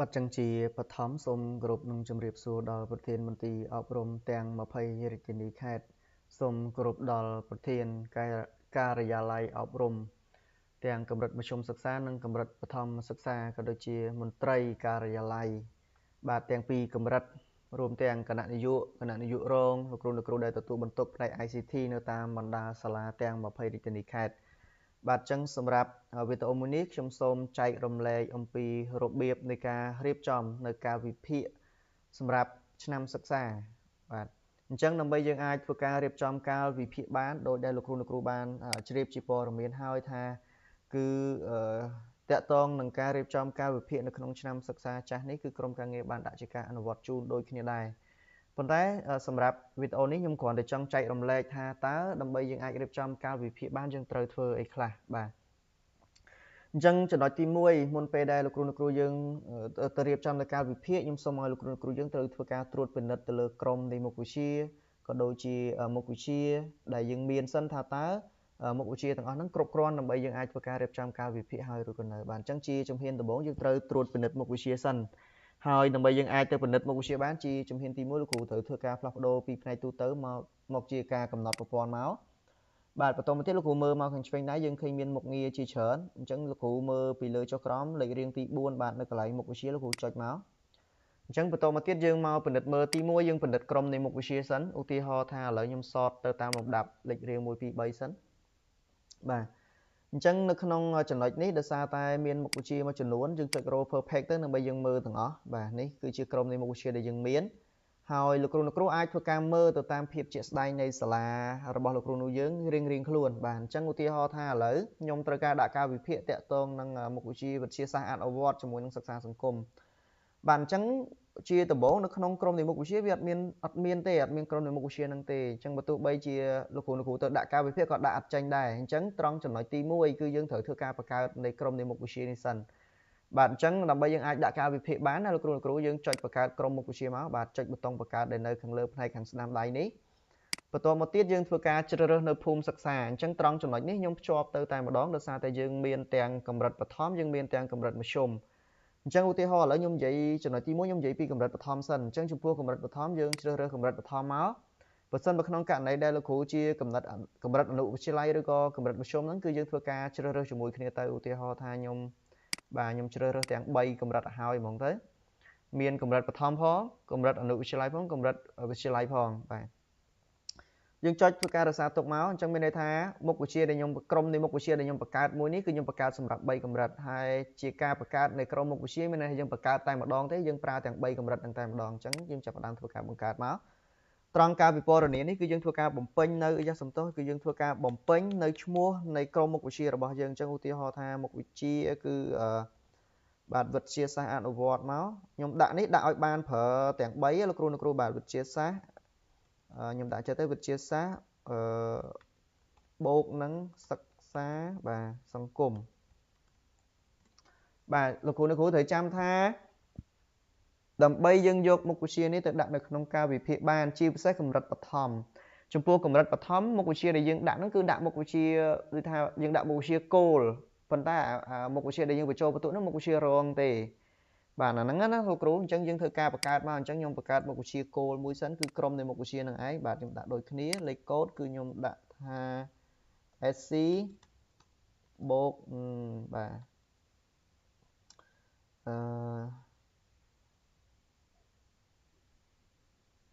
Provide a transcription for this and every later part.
บัดจังจีปฐมสมกรุบនឹងជំរាបសួរដល់ប្រធានមន្ត្រីអប់រំទាំង20រាជធានីខេត្តសូមគោរពដល់ប្រធានការិយាល័យអប់រំទាំងកម្រិតមធ្យមសិក្សានិងកម្រិតបឋមសិក្សាក៏ដូចជាមន្ត្រីការិយាល័យបាទទាំងពីរកម្រិតរួមទាំងគណៈនាយករងលោកគ្រូដែលទទួលបន្ទុកផ្នែក ICT នៅតាមបណ្ដាសាលាទាំង20រាជធានីខេត្តបាទចឹងសម្រាប់វីដេអូមួយនេះខ្ញុំសូមចែករំលែកអំពីរបៀបនៃការរៀបចំនៅការវិភាគសម្រាប់ឆ្នាំសិក្សាបាទអញ្ចឹងដើម្បីយើងអាចធ្វើការរៀបចំកាលវិភាគបានដោយដែលលោកគ្រូបានជ្រាបជាព័ត៌មានហើយថាគឺតកតងនឹងការរៀបចំកាលវិភាគនៅក្នុងឆ្នាំសិក្សាចាស់នេះគឺក្រុមការងារបានដាក់ជាការអនុវត្តជូនដូចគ្នាដែរប៉ុន្តែសម្រាប់វីដេអូនេះខ្ញុំគ្រាន់តែចង់ចែករំលែកថាតើដើម្បីយើងអាចរៀបចំកាលវិភាគបានយើងត្រូវធ្វើអីខ្លះបាទអញ្ចឹងចំណុចទី1មុនពេលដែលលោកគ្រូយើងទៅរៀបចំនៅកាលវិភាគខ្ញុំសូមឲ្យលោកគ្រូយើងត្រូវធ្វើការត្រួតពិនិត្យទៅលើក្រុមនៃមុខវិជ្ជាក៏ដូចជាមុខវិជ្ជាដែលយើងមានសិនថាតើមុខវិជ្ជាទាំងអស់ហ្នឹងគ្រប់គ្រាន់ដើម្បីយើងអាចធ្វើការរៀបចំកាលវិភាគហើយឬក៏នៅបាទអញ្ចឹងជាជំហានដំបូងយើងត្រូវត្រួតពិនិត្យមុខវិជ្ជាសិនហើយដើម្បីយើងអាចទៅពិនិត្យមុខវិជ្ជាបានជាជំហានទី1លោកគ្រូត្រូវធ្វើការផ្លាស់ប្ដូរពីផ្នែកទូទៅមកជាការកំណត់ប្រព័ន្ធមកបាទបន្តមកទៀតលោកគ្រូមើលមកខាងឆ្វេងដៃយើងឃើញមានមុខងារជាច្រើនអញ្ចឹងលោកគ្រូមើលពីលើចុះក្រោមលេខរៀងទី4បាទនៅកន្លែងមុខវិជ្ជាលោកគ្រូចុចមកអញ្ចឹងបន្តមកទៀតយើងមកពិនិត្យមើលទី1យើងពិនិត្យក្រុមនៃមុខវិជ្ជាសិនឧទាហរណ៍ថាឥឡូវខ្ញុំសតទៅតាមលំដាប់លេខរៀង1 2 3សិនបាទអញ្ចឹងនៅក្នុងចំណុចនេះដោយសារតែមានមុខវិជ្ជាមួយចំនួនយើងចុច row perfect ទៅដើម្បីយើងមើលទាំងអស់បាទនេះគឺជាក្រុមនៃមុខវិជ្ជាដែលយើងមានហើយលោកគ្រូអាចធ្វើការមើលទៅតាមភាពជាក់ស្ដែងនៃសាលារបស់លោកគ្រូនោះយើងរៀងខ្លួនបាទអញ្ចឹងឧទាហរណ៍ថាឥឡូវខ្ញុំត្រូវការដាក់ការវិភាគតាក់ទងនឹងមុខវិជ្ជាវិទ្យាសាស្ត្រអនុវត្តជាមួយនឹងសិក្សាសង្គមបាទអញ្ចឹងជាដំបូងនៅក្នុងក្រុមនៃមុខវិជ្ជាវាអត់មានក្រុមនៃមុខវិជ្ជាហ្នឹងទេអញ្ចឹងបើទោះបីជាលោកគ្រូទៅដាក់ការវិភាគក៏ដាក់អត់ចេញដែរអញ្ចឹងត្រង់ចំណុចទី1គឺយើងត្រូវធ្វើការបង្កើតនៃក្រុមនៃមុខវិជ្ជានេះសិនបាទអញ្ចឹងដើម្បីយើងអាចដាក់ការវិភាគបានណាលោកគ្រូយើងចុចបង្កើតក្រុមមុខវិជ្ជាមកបាទចុចប៊ូតុងបង្កើតដែលនៅខាងលើផ្នែកខាងស្ដាំដៃនេះបន្តមកទៀតយើងធ្វើការជ្រើសរើសនៅភូមិសិក្សាអញ្ចឹងត្រង់ចំណុចនេះខ្ញុំភ្ជាប់ទៅតែម្ដងដោយសារតែយើងមានទាំងកម្រិតបឋមយើងមានទាំងកម្រិតមធ្យមអញ្ចឹងឧទាហរណ៍ឥឡូវខ្ញុំនិយាយចំណុចទី1ខ្ញុំនិយាយពីកម្រិតបឋមសិនអញ្ចឹងចំពោះកម្រិតបឋមយើងជ្រើសរើសកម្រិតបឋមមកបើសិនបើក្នុងករណីដែលលោកគ្រូជាកម្រិតអនុវិទ្យាល័យឬក៏កម្រិតមធ្យមហ្នឹងគឺយើងធ្វើការជ្រើសរើសជាមួយគ្នាទៅឧទាហរណ៍ថាខ្ញុំជ្រើសរើសទាំង3កម្រិតឲ្យហើយហ្មងទៅមានកម្រិតបឋមផងកម្រិតអនុវិទ្យាល័យផងកម្រិតវិទ្យាល័យផងបាទយើងចុចធ្វើការរក្សាទុកមកអញ្ចឹងមានន័យថាមុខវិជ្ជាដែលខ្ញុំក្រុមនៃមុខវិជ្ជាដែលខ្ញុំបង្កើតមួយនេះគឺខ្ញុំបង្កើតសម្រាប់3កម្រិតហើយជាការបង្កើតនៃក្រុមមុខវិជ្ជាមានន័យថាយើងបង្កើតតែម្ដងទេយើងប្រើទាំង3កម្រិតហ្នឹងតែម្ដងអញ្ចឹងយើងចាប់ផ្ដើមធ្វើការបង្កើតមកត្រង់ការពិពណ៌នានេះគឺយើងធ្វើការបំពេញនៅគឺយើងធ្វើការបំពេញនៅឈ្មោះនៃក្រុមមុខវិជ្ជារបស់យើងអញ្ចឹងឧទាហរណ៍ថាមុខវិជ្ជាគឺបាទវិទ្យាសាស្ត្រអនុវត្តមកខ្ញុំដាក់នេះដាក់ឲ្យបានប្រើទាំង3លោកគ្រូបាទវិទ្យាសាស្ត្រខ្ញុំដាក់ចិត្តទៅវិទ្យាសាស្ត្របូកនឹងសិក្សាបាទសង្គមបាទលោកគ្រូត្រូវចាំថាដើម្បីយើងយកមុខវិជ្ជានេះទៅដាក់នៅក្នុងការវិភាគបានជាពិសេសកម្រិតបឋមចំពោះកម្រិតបឋមមុខវិជ្ជាដែលយើងដាក់ហ្នឹងគឺដាក់មុខវិជ្ជាគឺថាយើងដាក់មុខវិជ្ជាគោលប៉ុន្តែមុខវិជ្ជាដែលយើងបញ្ចូលបន្ទុកហ្នឹងមុខវិជ្ជារងទេបាទអាហ្នឹងណាលោកគ្រូអញ្ចឹងយើងធ្វើការបង្កើតមកអញ្ចឹងខ្ញុំបង្កើតមុខវិជ្ជាគោលមួយសិនគឺក្រុមនៃមុខវិជ្ជាហ្នឹងឯងបាទខ្ញុំដាក់ដូចគ្នាលេខកូដគឺខ្ញុំដាក់ថា SC បូកបាទ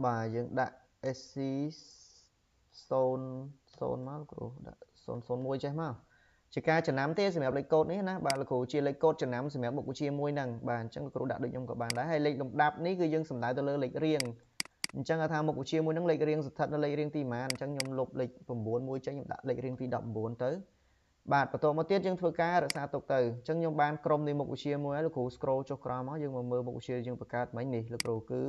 បាទយើងដាក់ SC 00មកគ្រូដាក់001ចេះមកជាការចំណាំទេសម្រាប់លេខកូដនេះណាបាទលោកគ្រូជាលេខកូដចំណាំសម្រាប់មុខវិជ្ជាមួយហ្នឹងបាទអញ្ចឹងលោកគ្រូដាក់ដូចខ្ញុំក៏បានដែរហើយលេខលំដាប់នេះគឺយើងសំដៅទៅលើលេខរៀងអញ្ចឹងថាមុខវិជ្ជាមួយហ្នឹងលេខរៀងស្ថិតនៅលេខរៀងទីប៉ុន្មានអញ្ចឹងខ្ញុំលុបលេខ9មួយចេញខ្ញុំដាក់លេខរៀងទី19ទៅបាទបន្តមកទៀតយើងធ្វើការរក្សាទុកទៅអញ្ចឹងខ្ញុំបានក្រុមនៃមុខវិជ្ជាមួយហើយលោកគ្រូ scroll ចុះក្រោមមកយើងមកមើលមុខវិជ្ជាយើងបង្កើតមិញនេះលោកគ្រូគឺ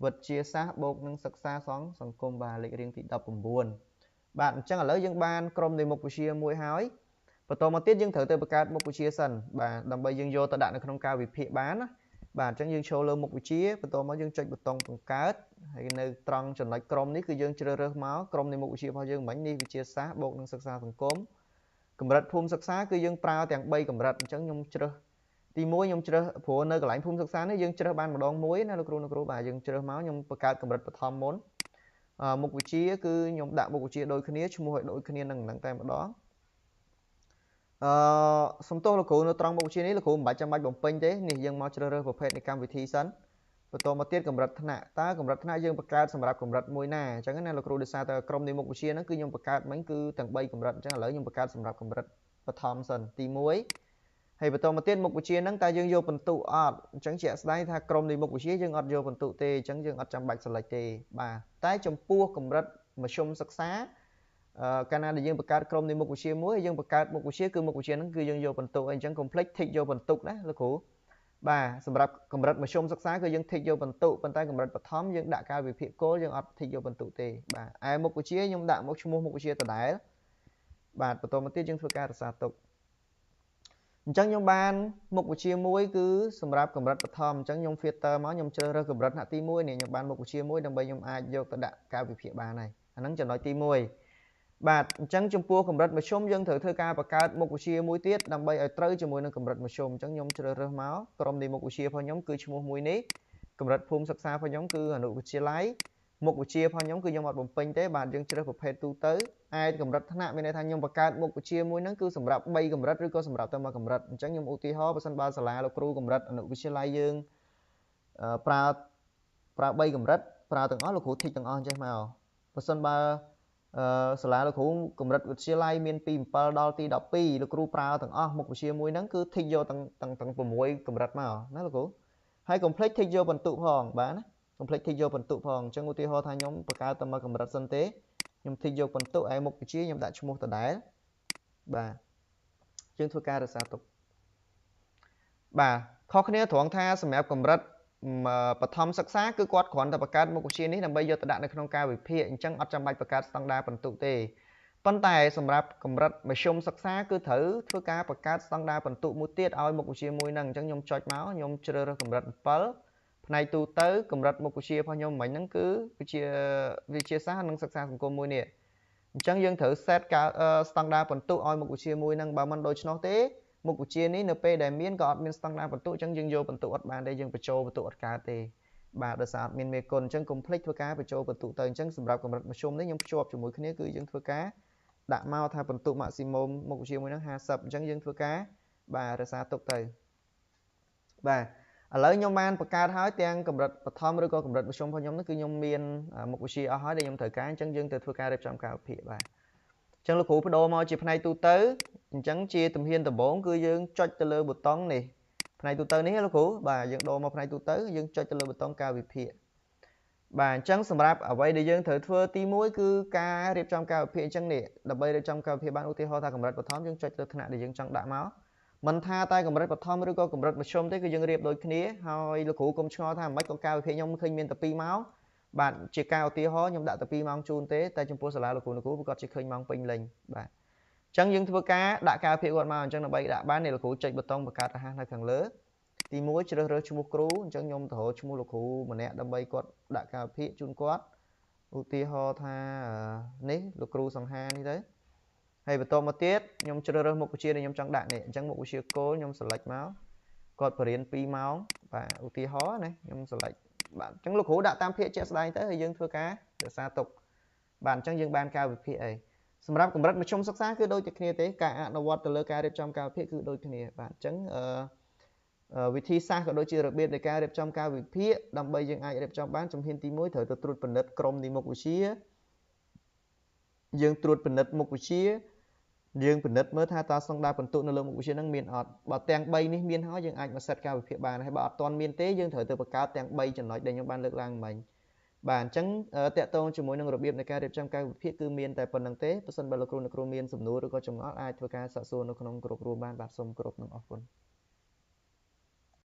វិទ្យាសាស្ត្របូកនឹងសិក្សាសង្គមបាទលេខរៀងទី19បាទអញ្ចឹងឥឡូវយើងបានក្រុមនៃមុខវិជ្ជាមួយហើយបន្តមកទៀតយើងត្រូវទៅបង្កើតមុខវិជ្ជាសិនបាទដើម្បីយើងយកទៅដាក់នៅក្នុងការវិភាគបានណាបាទអញ្ចឹងយើងចូលលើមុខវិជ្ជាបន្តមកយើងចុចប៊ូតុងបង្កើតហើយនៅត្រង់ចំណុចក្រុមនេះគឺយើងជ្រើសរើសមកក្រុមនៃមុខវិជ្ជារបស់យើងមិញនេះវិទ្យាសាស្ត្របូកនឹងសិក្សាសង្គមកម្រិតភូមិសិក្សាគឺយើងប្រើទាំង3កម្រិតអញ្ចឹងខ្ញុំជ្រើស ទី1ខ្ញុំជ្រើសព្រោះនៅកន្លែងភូមិសិក្សានេះយើងជ្រើសបានម្ដងមួយណាលោកគ្រូបាទយើងជ្រើសមកខ្ញុំបង្កើតកម្រិតបឋមមុនមុខវិជ្ជាគឺខ្ញុំដាក់មុខវិជ្ជាដូចគ្នាឈ្មោះឲ្យដូចគ្នានឹងតែម្ដងសំទោសលោកគ្រូនៅត្រង់មុខវិជ្ជានេះលោកគ្រូមិនបាច់ចាំបាច់បំពេញទេនេះយើងមកជ្រើសរើសប្រភេទនៃកម្មវិធីសិនបន្តមកទៀតកម្រិតថ្នាក់តើកម្រិតថ្នាក់យើងបង្កើតសម្រាប់កម្រិតមួយណាអញ្ចឹងណាលោកគ្រូដោយសារតែក្រុមនៃមុខវិជ្ជាហ្នឹងគឺខ្ញុំបង្កើតមិញគឺទាំង3កម្រិតអញ្ចឹងឥឡូវខ្ញុំបង្កើតសម្រាប់កម្រិតបឋមសិនទី1ហើយបន្តមកទៀតមុខវិជ្ជាហ្នឹងតើយើងយកបន្ទុកអត់អញ្ចឹងជាក់ស្ដែងថាក្រុមនៃមុខវិជ្ជាយើងអត់យកបន្ទុកទេអញ្ចឹងយើងអត់ចាំបាច់ select ទេបាទតែចំពោះកម្រិតមធ្យមសិក្សាកាលណាដែលយើងបង្កើតក្រុមនៃមុខវិជ្ជាមួយយើងបង្កើតមុខវិជ្ជាគឺមុខវិជ្ជាហ្នឹងគឺយើងយកបន្ទុកអញ្ចឹង complex ធីកយកបន្ទុកណាលោកគ្រូបាទសម្រាប់កម្រិតមធ្យមសិក្សាគឺយើងធីកយកបន្ទុកប៉ុន្តែកម្រិតបឋមយើងដាក់កាលវិភាគគោលយើងអត់ធីកយកបន្ទុកទេបាទឯមុខវិជ្ជាខ្ញុំដាក់មកឈ្មោះមុខវិជ្ជាដដែលបាទបន្តមកទៀតយើងធ្វើការរក្សាទុកអញ្ចឹងខ្ញុំបានមុខវិជ្ជាមួយគឺសម្រាប់កម្រិតបឋមអញ្ចឹងខ្ញុំ filter មកខ្ញុំជ្រើសរើសកម្រិតថ្នាក់ទី1នេះខ្ញុំបានមុខវិជ្ជាមួយដើម្បីខ្ញុំអាចយកទៅដាក់កាលវិភាគបានហើយអាហ្នឹងចំណុចទី1បាទអញ្ចឹងចំពោះកម្រិតមធ្យមយើងត្រូវធ្វើការបង្កើតមុខវិជ្ជាមួយទៀតដើម្បីឲ្យត្រូវជាមួយនឹងកម្រិតមធ្យមអញ្ចឹងខ្ញុំជ្រើសរើសមកក្រុមនៃមុខវិជ្ជារបស់ខ្ញុំគឺឈ្មោះមួយនេះកម្រិតភូមិសិក្សារបស់ខ្ញុំគឺអនុវិទ្យាល័យមុខវិជ្ជារបស់ខ្ញុំគឺខ្ញុំអត់បំពេញទេបាទយើងជ្រើសប្រភេទទូទៅឯកម្រិតថ្នាក់មានន័យថាខ្ញុំបង្កើតមុខវិជ្ជាមួយហ្នឹងគឺសម្រាប់3កម្រិតឬក៏សម្រាប់តែមួយកម្រិតអញ្ចឹងខ្ញុំឧទាហរណ៍បើសិនបើសាលាលោកគ្រូកម្រិតអនុវិទ្យាល័យយើងប្រើ3កម្រិតប្រើទាំងអស់លោកគ្រូធីកទាំងអស់ចេះមកបើសិនបើសាលាលោកគ្រូកម្រិតវិទ្យាល័យមានពី7ដល់ទី12លោកគ្រូប្រើទាំងអស់មុខវិជ្ជាមួយហ្នឹងគឺធីកយកទាំង6កម្រិតមកណាលោកគ្រូហើយកុំភ្លេចធីកយកបន្ទុកផងបាទណាកុំភ្លេចធីកយកបន្ទុកផងអញ្ចឹងឧទាហរណ៍ថាខ្ញុំបង្កើតតែមួយកម្រិតសិនទេខ្ញុំធីកយកបន្ទុកឯមុខវិជ្ជាខ្ញុំដាក់ឈ្មោះដដែលបាទយើងធ្វើការរក្សាទុកបាទខុសគ្នាត្រង់ថាសម្រាប់កម្រិតបឋមសិក្សាគឺគាត់គ្រាន់តែបង្កើតមុខវិជ្ជានេះដើម្បីយកទៅដាក់នៅក្នុងការវិភាគអញ្ចឹងអត់ចាំបាច់បង្កើតស្តង់ដារបន្ទុកទេប៉ុន្តែសម្រាប់កម្រិតមធ្យមសិក្សាគឺត្រូវធ្វើការបង្កើតស្តង់ដារបន្ទុកមួយទៀតឲ្យមុខវិជ្ជាមួយហ្នឹងអញ្ចឹងខ្ញុំចុចមកខ្ញុំជ្រើសរើសកម្រិត7ផ្នែកទូទៅកម្រិតមុខវិជ្ជារបស់ខ្ញុំមិញហ្នឹងគឺវិទ្យាសាស្ត្រនិងសិក្សាសង្គមមួយនេះអញ្ចឹងយើងត្រូវ set ការស្តង់ដារបន្ទុកឲ្យមុខវិជ្ជាមួយហ្នឹងបើមិនដូច្នោះទេមុខវិជ្ជានេះនៅពេលដែលមានក៏អត់មានស្តង់ដារបន្ទុកអញ្ចឹងយើងយកបន្ទុកអត់បានទេយើងបញ្ចូលបន្ទុកអត់កើតទេបាទដោយសារអត់មានមេគុណអញ្ចឹងកុំភ្លេចធ្វើការបញ្ចូលបន្ទុកទៅអញ្ចឹងសម្រាប់កម្រិតមធ្យមនេះខ្ញុំភ្ជាប់ជាមួយគ្នាគឺយើងធ្វើការដាក់មកថាបន្ទុក maximum មុខវិជ្ជាមួយហ្នឹង50អញ្ចឹងយើងធ្វើការបាទរក្សាទុកទៅបាទឥឡូវខ្ញុំបានបង្កើតហើយទាំងកម្រិតបឋមឬក៏កម្រិតមធ្យមរបស់ខ្ញុំនេះគឺខ្ញុំមានមុខវិជ្ជាអស់ហើយដែលខ្ញុំត្រូវការអញ្ចឹងយើងទៅធ្វើការរៀបចំកាលវិភាគបាទអញ្ចឹងលោកគ្រូបដូរមកជាផ្នែកទូទៅអញ្ចឹងជាជំហានដំបូងគឺយើងចុចទៅលើប៊ូតុងនេះផ្នែកទូទៅនេះលោកគ្រូបាទយើងដូរមកផ្នែកទូទៅយើងចុចទៅលើប៊ូតុងកាលវិភាគបាទអញ្ចឹងសម្រាប់អ្វីដែលយើងត្រូវធ្វើទី1គឺការរៀបចំកាលវិភាគអញ្ចឹងនេះដើម្បីរៀបចំកាលវិភាគបានឧទាហរណ៍ថាកម្រិតបឋមយើងចុចលើថ្នាក់ដែលយើងចង់ដាក់មកមិនថាតែកម្រិតបឋមឬក៏កម្រិតមធ្យមទេគឺយើងរៀបដូចគ្នាហើយលោកគ្រូកុំឆ្ងល់ថាមិនក៏កាលវិភាគខ្ញុំឃើញមានតែ2ម៉ោងបាទជាការឧទាហរណ៍ខ្ញុំដាក់តែ2ម៉ោងជូនទេតែចំពោះសាលាលោកគ្រូប្រកាសជាឃើញម៉ោងពេញលេញបាទអញ្ចឹងយើងធ្វើការដាក់កាលវិភាគគាត់មកអញ្ចឹងដើម្បីដាក់បានលោកគ្រូចុចប៊ូតុងបង្កើតរហ័សនៅខាងលើទី1ជ្រើសរើសឈ្មោះគ្រូអញ្ចឹងខ្ញុំទៅរកឈ្មោះលោកគ្រូម្នាក់ដើម្បីគាត់ដាក់កាលវិភាគជូនគាត់ឧទាហរណ៍ថានេះលោកគ្រូសង្ហានេះទៅហើយបន្តមកទៀតខ្ញុំជ្រើសរើសមុខវិជ្ជាដែលខ្ញុំចង់ដាក់នេះអញ្ចឹងមុខវិជ្ជាគោលខ្ញុំ select មកគាត់បរិញ្ញាបត្រ2ម៉ោងបាទឧទាហរណ៍ណាខ្ញុំ select បាទអញ្ចឹងលោកគ្រូដាក់តាមភាគជាក់ស្ដែងទៅហើយយើងធ្វើការរក្សាទុកបាទអញ្ចឹងយើងបានកាលវិភាគអីសម្រាប់កម្រិតមធ្យមសិក្សាគឺដូចតែគ្នាទេការអនុវត្តទៅលើការរៀបចំកាលវិភាគគឺដូចគ្នាបាទអញ្ចឹងវិធីសាស្ត្រក៏ដូចជារបៀបនៃការរៀបចំកាលវិភាគដើម្បីយើងអាចរៀបចំបានជំហានទី1ត្រូវទៅត្រួតពិនិត្យក្រុមនៃមុខវិជ្ជាយើងត្រួតពិនិត្យមុខវិជ្ជាយើងពិនិត្យមើលថាតើស្តង់ដារបន្ទុកនៅលើមុខវិជ្ជាហ្នឹងមានអត់បើទាំង3នេះមានហើយយើងអាចមកសេតកាលវិភាគបានហើយបើអត់ទាន់មានទេយើងត្រូវទៅបង្កើតទាំង3ចំណុចដែលខ្ញុំបានលើកឡើងមិញបាទអញ្ចឹងតកតងជាមួយនឹងរបៀបនៃការរៀបចំកាលវិភាគគឺមានតែប៉ុណ្្នឹងទេបើសិនបើលោកគ្រូមានសំណួរឬក៏ចម្ងល់អាចធ្វើការសាកសួរនៅក្នុងក្រុមគ្រួបានបាទសូមគោរពនិងអរគុណ